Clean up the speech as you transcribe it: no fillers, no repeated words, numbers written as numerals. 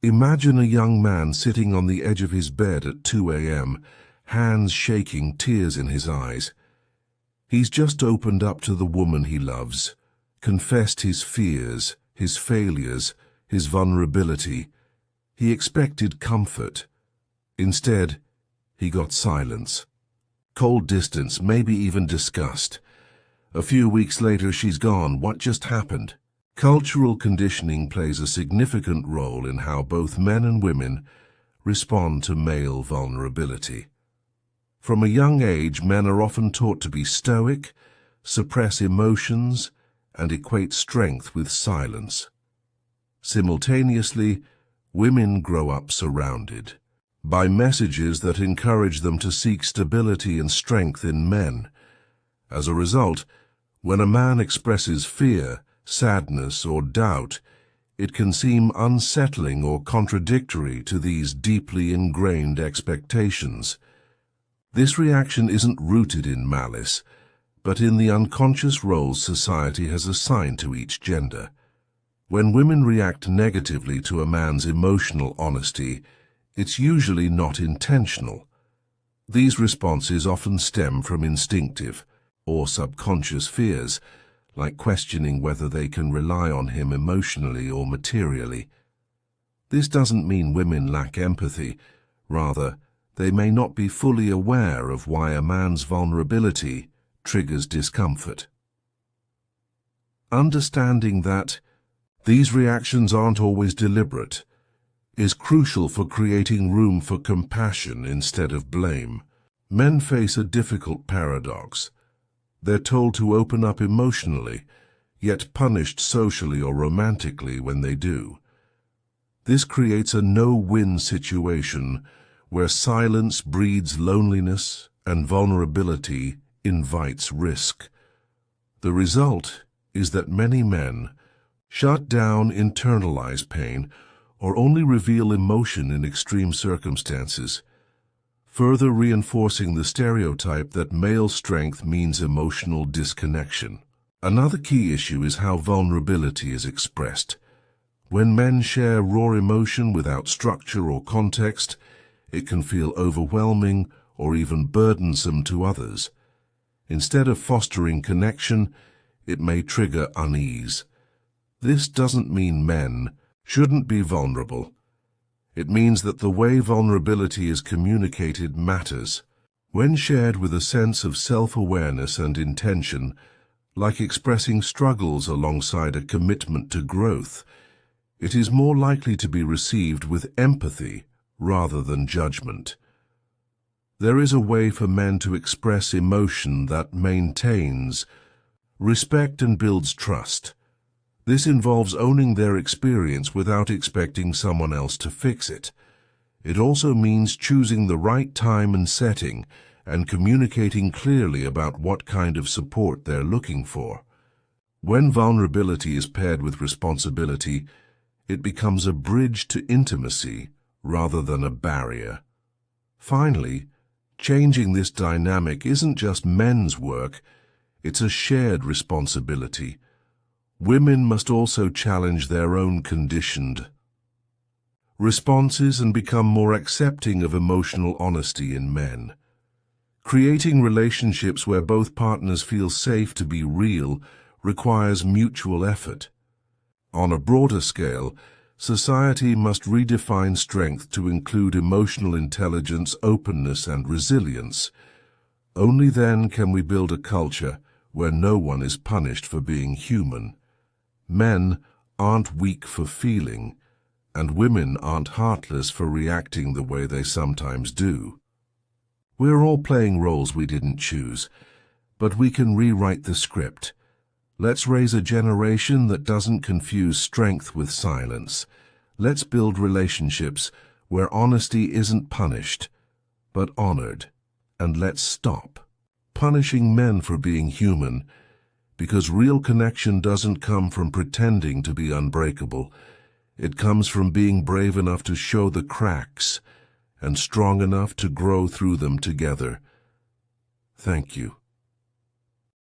Imagine a young man sitting on the edge of his bed at 2 a.m., hands shaking, tears in his eyes. He's just opened up to the woman he loves, confessed his fears, his failures, his vulnerability. He expected comfort. Instead, he got silence. Cold distance, maybe even disgust. A few weeks later, she's gone. What just happened? Cultural conditioning plays a significant role in how both men and women respond to male vulnerability. From a young age, men are often taught to be stoic, suppress emotions, and equate strength with silence. Simultaneously, women grow up surrounded by messages that encourage them to seek stability and strength in men. As a result, when a man expresses fear, sadness, or doubt, it can seem unsettling or contradictory to these deeply ingrained expectations. This reaction isn't rooted in malice, but in the unconscious roles society has assigned to each gender. When women react negatively to a man's emotional honesty, it's usually not intentional. These responses often stem from instinctive or subconscious fears, like questioning whether they can rely on him emotionally or materially. This doesn't mean women lack empathy. Rather, they may not be fully aware of why a man's vulnerability triggers discomfort. Understanding that these reactions aren't always deliberate is crucial for creating room for compassion instead of blame. Men face a difficult paradox. They're told to open up emotionally, yet punished socially or romantically when they do. This creates a no-win situation where silence breeds loneliness and vulnerability invites risk. The result is that many men shut down, internalize pain, or only reveal emotion in extreme circumstances, further reinforcing the stereotype that male strength means emotional disconnection. Another key issue is how vulnerability is expressed. When men share raw emotion without structure or context, it can feel overwhelming or even burdensome to others. Instead of fostering connection, it may trigger unease. This doesn't mean men shouldn't be vulnerable. It means that the way vulnerability is communicated matters. When shared with a sense of self-awareness and intention, like expressing struggles alongside a commitment to growth, it is more likely to be received with empathy rather than judgment. There is a way for men to express emotion that maintains respect and builds trust. This involves owning their experience without expecting someone else to fix it. It also means choosing the right time and setting and communicating clearly about what kind of support they're looking for. When vulnerability is paired with responsibility, it becomes a bridge to intimacy rather than a barrier. Finally, changing this dynamic isn't just men's work, it's a shared responsibility. Women must also challenge their own conditioned responses and become more accepting of emotional honesty in men. Creating relationships where both partners feel safe to be real requires mutual effort. On a broader scale, society must redefine strength to include emotional intelligence, openness, and resilience. Only then can we build a culture where no one is punished for being human. Men aren't weak for feeling, and women aren't heartless for reacting the way they sometimes do. We're all playing roles we didn't choose, but we can rewrite the script. Let's raise a generation that doesn't confuse strength with silence. Let's build relationships where honesty isn't punished, but honored. And let's stop punishing men for being human, because real connection doesn't come from pretending to be unbreakable. It comes from being brave enough to show the cracks and strong enough to grow through them together. Thank you.